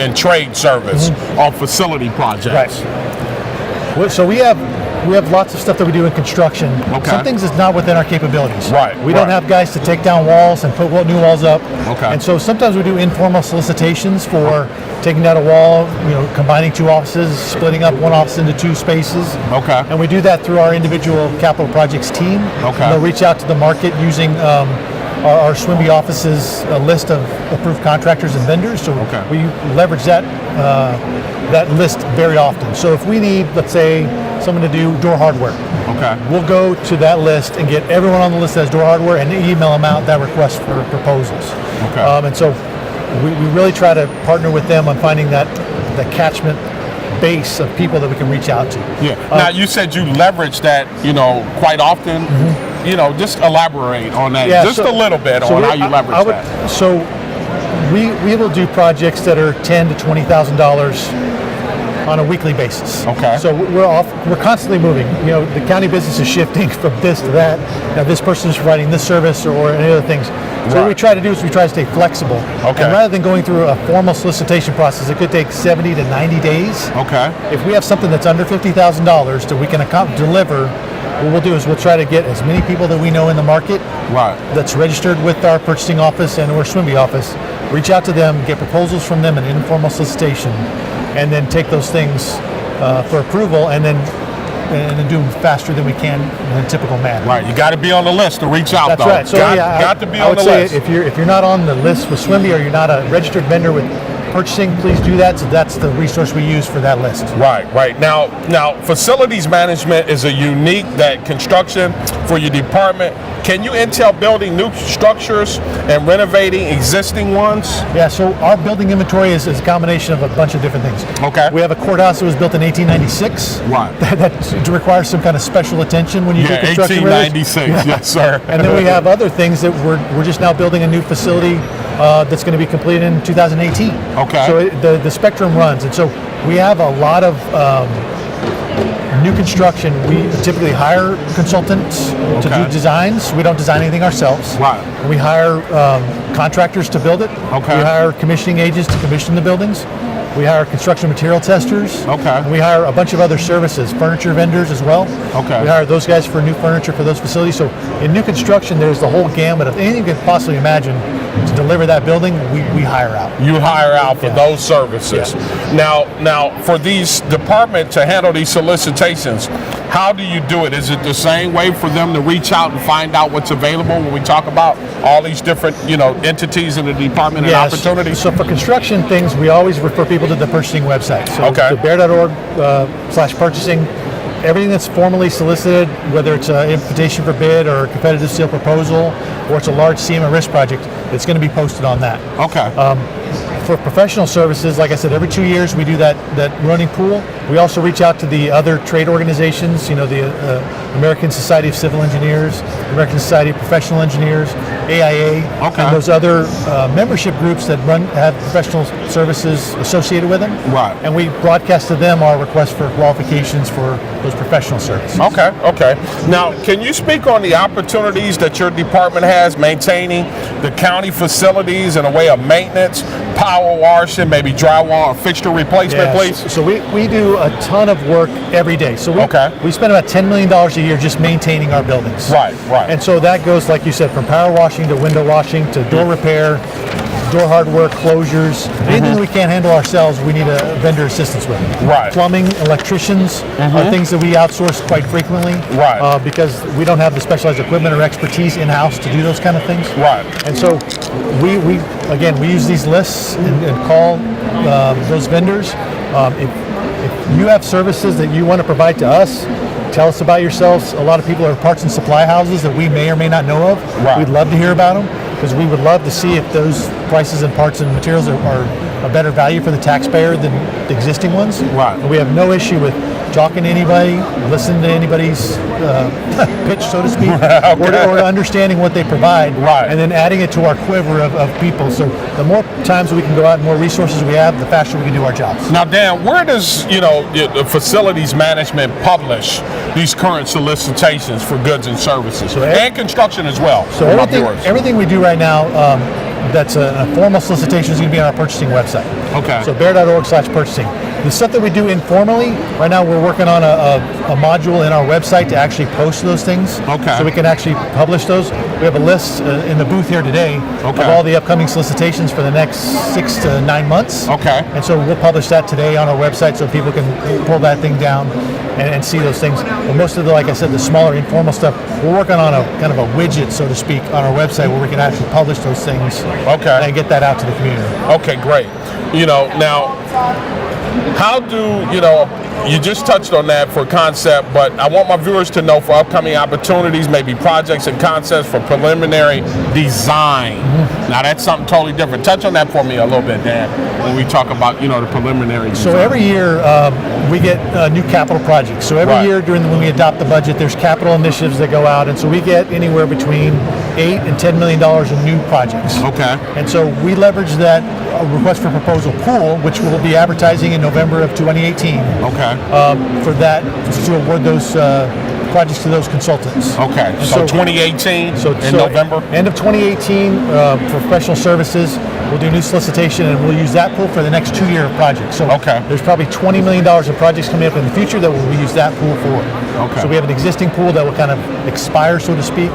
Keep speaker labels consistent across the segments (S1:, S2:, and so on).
S1: and trade service on facility projects.
S2: Right. So we have lots of stuff that we do in construction.
S1: Okay.
S2: Some things is not within our capabilities.
S1: Right,
S2: We don't
S1: right.
S2: have guys to take down walls and put new walls up.
S1: Okay.
S2: And so sometimes we do informal solicitations for taking down a wall, combining two offices, splitting up one office into two spaces.
S1: Okay.
S2: And we do that through our individual capital projects team.
S1: Okay.
S2: And they'll reach out to the market using our SWIMBY office's list of approved contractors and vendors. So
S1: Okay.
S2: we leverage that list very often. So if we need, let's say, someone to do door hardware,
S1: Okay.
S2: we'll go to that list and get everyone on the list that has door hardware and email them out that request for proposals.
S1: Okay.
S2: And so we really try to partner with them on finding that catchment base of people that we can reach out to.
S1: Yeah. Now you said you leverage that, quite often. Just elaborate on that just a little bit on how you leverage that.
S2: So we will do projects that are $10,000 to $20,000 on a weekly basis.
S1: Okay.
S2: So we're constantly moving. The county business is shifting from this to that. Now this person is providing this service or any other things. So what we try to do is we try to stay flexible.
S1: Okay.
S2: And rather than going through a formal solicitation process, it could take 70 to 90 days.
S1: Okay.
S2: If we have something that's under $50,000 that we can deliver, what we'll do is we'll try to get as many people that we know in the market
S1: Right.
S2: that's registered with our purchasing office and or SWIMBY office, reach out to them, get proposals from them, an informal solicitation, and then take those things for approval and then do them faster than we can in a typical manner.
S1: Right. You got to be on the list to reach out.
S2: That's
S1: though.
S2: right. So
S1: got to be
S2: I
S1: on
S2: would
S1: the
S2: say
S1: list.
S2: if you're not on the list with SWIMBY or you're not a registered vendor with purchasing, please do that. So that's the resource we use for that list.
S1: Right. Now, facilities management is a unique that construction for your department. Can you entail building new structures and renovating existing ones?
S2: Yeah, so our building inventory is a combination of a bunch of different things.
S1: Okay.
S2: We have a courthouse that was built in 1896.
S1: Right.
S2: That requires some kind of special attention when you do construction.
S1: 1896. Yes, sir.
S2: And then we have other things that we're just now building a new facility that's going to be completed in 2018.
S1: Okay.
S2: So the spectrum runs, and so we have a lot of new construction. We typically hire consultants to do designs. We don't design anything ourselves.
S1: Right.
S2: We hire contractors to build it.
S1: Okay.
S2: We hire commissioning agents to commission the buildings. We hire construction material testers.
S1: Okay.
S2: And we hire a bunch of other services, furniture vendors as well.
S1: Okay.
S2: We hire those guys for new furniture for those facilities. So in new construction, there's the whole gamut of anything you can possibly imagine to deliver that building. We hire out.
S1: You hire out for those services. Now, for these department to handle these solicitations, how do you do it? Is it the same way for them to reach out and find out what's available when we talk about all these different, entities in the department and opportunities?
S2: So for construction things, we always refer people to the purchasing website. So to bear.org/purchasing. Everything that's formally solicited, whether it's an invitation for bid or a competitive seal proposal, or it's a large CM risk project, it's going to be posted on that.
S1: Okay.
S2: For professional services, like I said, every 2 years we do that running pool. We also reach out to the other trade organizations, the American Society of Civil Engineers, American Society of Professional Engineers, AIA, and those other membership groups that have professional services associated with them.
S1: Right.
S2: And we broadcast to them our request for qualifications for those professional services.
S1: Okay. Now, can you speak on the opportunities that your department has maintaining the county facilities in a way of maintenance, power washing, maybe drywall or fixture replacement, please?
S2: So we do a ton of work every day. So we spend about $10 million a year just maintaining our buildings.
S1: Right.
S2: And so that goes, like you said, from power washing to window washing to door repair, door hardware, closures. Anything that we can't handle ourselves, we need a vendor assistance with.
S1: Right.
S2: Plumbing, electricians are things that we outsource quite frequently.
S1: Right.
S2: Because we don't have the specialized equipment or expertise in-house to do those kind of things.
S1: Right.
S2: And so we use these lists and call those vendors. If you have services that you want to provide to us, tell us about yourselves. A lot of people are parts and supply houses that we may or may not know of.
S1: Right.
S2: We'd love to hear about them because we would love to see if those prices and parts and materials are a better value for the taxpayer than the existing ones.
S1: Right.
S2: And we have no issue with talking to anybody, listening to anybody's pitch, so to speak, or understanding what they provide, and then adding it to our quiver of people. So the more times we can go out and more resources we have, the faster we can do our jobs.
S1: Now, Dan, where does the facilities management publish these current solicitations for goods and services, and construction as well?
S2: So everything we do right now, that's a formal solicitation is going to be on our purchasing website.
S1: Okay.
S2: So bear.org/purchasing. The stuff that we do informally, right now we're working on a module in our website to actually post those things.
S1: Okay.
S2: So we can actually publish those. We have a list in the booth here today
S1: Okay.
S2: of all the upcoming solicitations for the next 6 to 9 months.
S1: Okay.
S2: And so we'll publish that today on our website so people can pull that thing down and see those things. But most of the, like I said, the smaller informal stuff, we're working on a kind of a widget, so to speak, on our website where we can actually publish those things.
S1: Okay.
S2: And get that out to the community.
S1: Okay, great. Now, how do, you just touched on that for concept, but I want my viewers to know for upcoming opportunities, maybe projects and concepts for preliminary design. Now, that's something totally different. Touch on that for me a little bit, Dan, when we talk about, the preliminary design.
S2: So every year we get new capital projects. So every
S1: Right.
S2: year when we adopt the budget, there's capital initiatives that go out, and so we get anywhere between $8 and $10 million in new projects.
S1: Okay.
S2: And so we leverage that request for proposal pool, which we'll be advertising in November of 2018.
S1: Okay.
S2: For that, to award those projects to those consultants.
S1: Okay.
S2: And
S1: So 2018
S2: so
S1: November?
S2: End of 2018 for professional services, we'll do new solicitation and we'll use that pool for the next 2-year project. So
S1: Okay.
S2: there's probably $20 million of projects coming up in the future that we'll use that pool for.
S1: Okay.
S2: So we have an existing pool that will kind of expire, so to speak,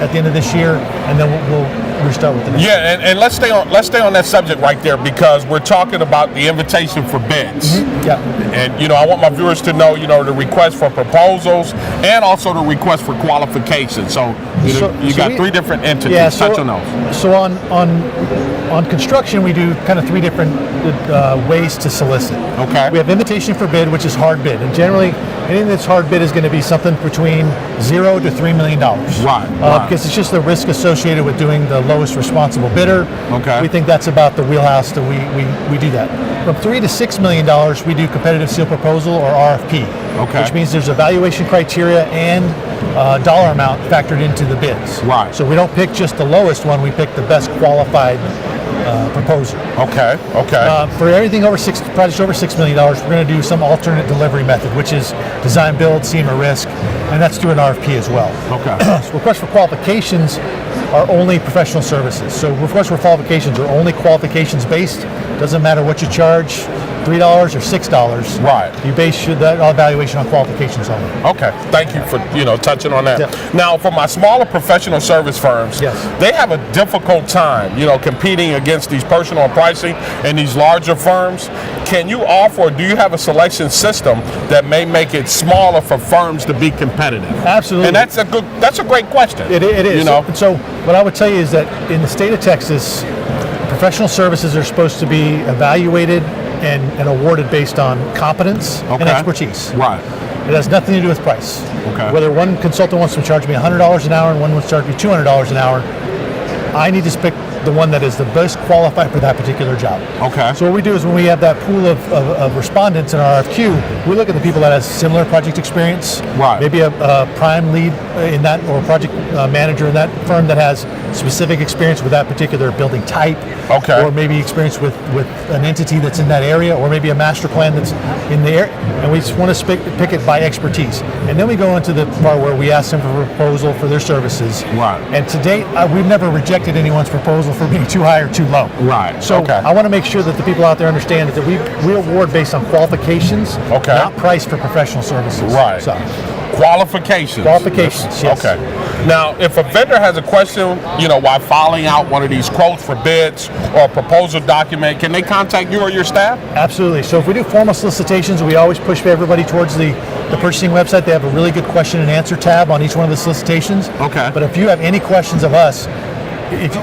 S2: at the end of this year, and then we'll restart with the next.
S1: Yeah, and let's stay on that subject right there because we're talking about the invitation for bids.
S2: Yeah.
S1: And I want my viewers to know, the request for proposals and also the request for qualifications. So you got
S2: we-
S1: 3 different entities.
S2: Yeah,
S1: Touch on those.
S2: So on construction, we do kind of 3 different ways to solicit.
S1: Okay.
S2: We have invitation for bid, which is hard bid, and generally anything that's hard bid is going to be something between $0 to $3 million.
S1: Right.
S2: Because it's just the risk associated with doing the lowest responsible bidder.
S1: Okay.
S2: We think that's about the wheelhouse that we do that. From $3 to $6 million, we do competitive seal proposal or RFP.
S1: Okay.
S2: Which means there's evaluation criteria and dollar amount factored into the bids.
S1: Right.
S2: So we don't pick just the lowest one, we pick the best qualified proposer.
S1: Okay.
S2: For everything projects over $6 million, we're going to do some alternate delivery method, which is design, build, seam, or risk, and that's through an RFP as well.
S1: Okay.
S2: So requests for qualifications are only professional services. So requests for qualifications are only qualifications based. Doesn't matter what you charge, $3 or $6.
S1: Right.
S2: You base that evaluation on qualifications only.
S1: Okay, thank you for touching on that.
S2: Yeah.
S1: Now, for my smaller professional service firms,
S2: Yes.
S1: they have a difficult time, competing against these personal pricing and these larger firms. Can you offer, or do you have a selection system that may make it smaller for firms to be competitive?
S2: Absolutely.
S1: And that's a great question.
S2: It is. So what I would tell you is that in the state of Texas, professional services are supposed to be evaluated and awarded based on competence and
S1: Okay.
S2: expertise.
S1: Right.
S2: It has nothing to do with price.
S1: Okay.
S2: Whether one consultant wants to charge me $100 an hour and one wants to charge me $200 an hour, I need to pick the one that is the best qualified for that particular job.
S1: Okay.
S2: So what we do is when we have that pool of respondents in our RFQ, we look at the people that has similar project experience.
S1: Right.
S2: Maybe a prime lead in that, or a project manager in that firm that has specific experience with that particular building type.
S1: Okay.
S2: Or maybe experience with an entity that's in that area, or maybe a master plan that's in there. And we just want to pick it by expertise. And then we go into the part where we ask them for a proposal for their services.
S1: Right.
S2: And to date, we've never rejected anyone's proposal for being too high or too low.
S1: Right.
S2: So
S1: Okay.
S2: I want to make sure that the people out there understand that we award based on qualifications,
S1: Okay.
S2: not price for professional services.
S1: Right.
S2: So,
S1: Qualifications.
S2: Qualifications, yes.
S1: Okay. Now, if a vendor has a question, while filing out one of these quotes for bids or a proposal document, can they contact you or your staff?
S2: absolutely. So if we do formal solicitations, we always push everybody towards the purchasing website. They have a really good question and answer tab on each one of the solicitations.
S1: Okay.
S2: But if you have any questions of us, if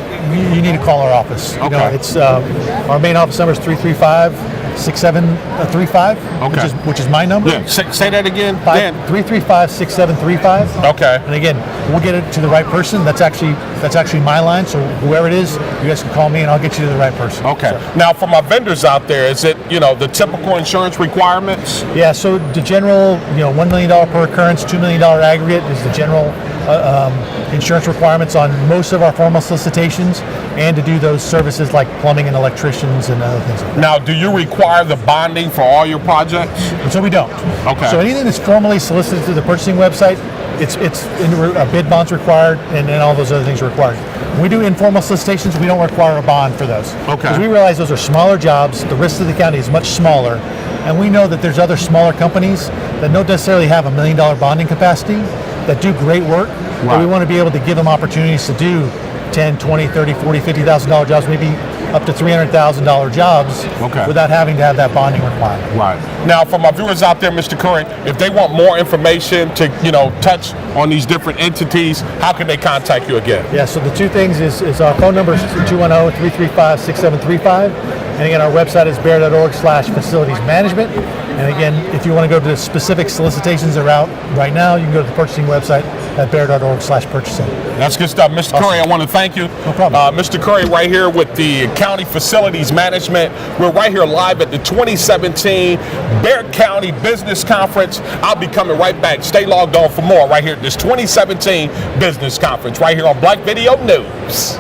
S2: you need to call our office.
S1: Okay.
S2: It's our main office number is 335-6735,
S1: Okay.
S2: which is my number.
S1: Yeah. Say that again, Dan.
S2: 335-6735.
S1: Okay.
S2: And again, we'll get it to the right person. That's actually my line. So whoever it is, you guys can call me and I'll get you to the right person.
S1: Okay.
S2: So,
S1: Now, for my vendors out there, is it the typical insurance requirements?
S2: yeah. So the general, $1 million per occurrence, $2 million aggregate is the general insurance requirements on most of our formal solicitations, and to do those services like plumbing and electricians and other things like that.
S1: Now, do you require the bonding for all your projects?
S2: And so we don't.
S1: Okay.
S2: So anything that's formally solicited through the purchasing website bid bonds required, and then all those other things are required. When we do informal solicitations, we don't require a bond for those.
S1: Okay.
S2: Because we realize those are smaller jobs, the risk to the county is much smaller, and we know that there's other smaller companies that don't necessarily have $1 million bonding capacity that do great work, but we
S1: Right.
S2: want to be able to give them opportunities to do 10, 20, 30, 40, $50,000 jobs, maybe up to $300,000 jobs
S1: Okay.
S2: without having to have that bonding requirement.
S1: Right. Now, for my viewers out there, Mr. Curry, if they want more information to, touch on these different entities, how can they contact you again?
S2: Yeah, so the two things is our phone number is 210-335-6735. And again, our website is bear.org/facilities management. And again, if you want to go to the specific solicitations that are out right now, you can go to the purchasing website at bear.org/purchasing.
S1: That's good stuff. Mr. Curry, I want to thank you.
S2: No problem.
S1: Mr. Curry right here with the County Facilities Management. We're right here live at the 2017 Bexar County Business Conference. I'll be coming right back. Stay logged on for more right here at this 2017 Business Conference right here on Black Video News.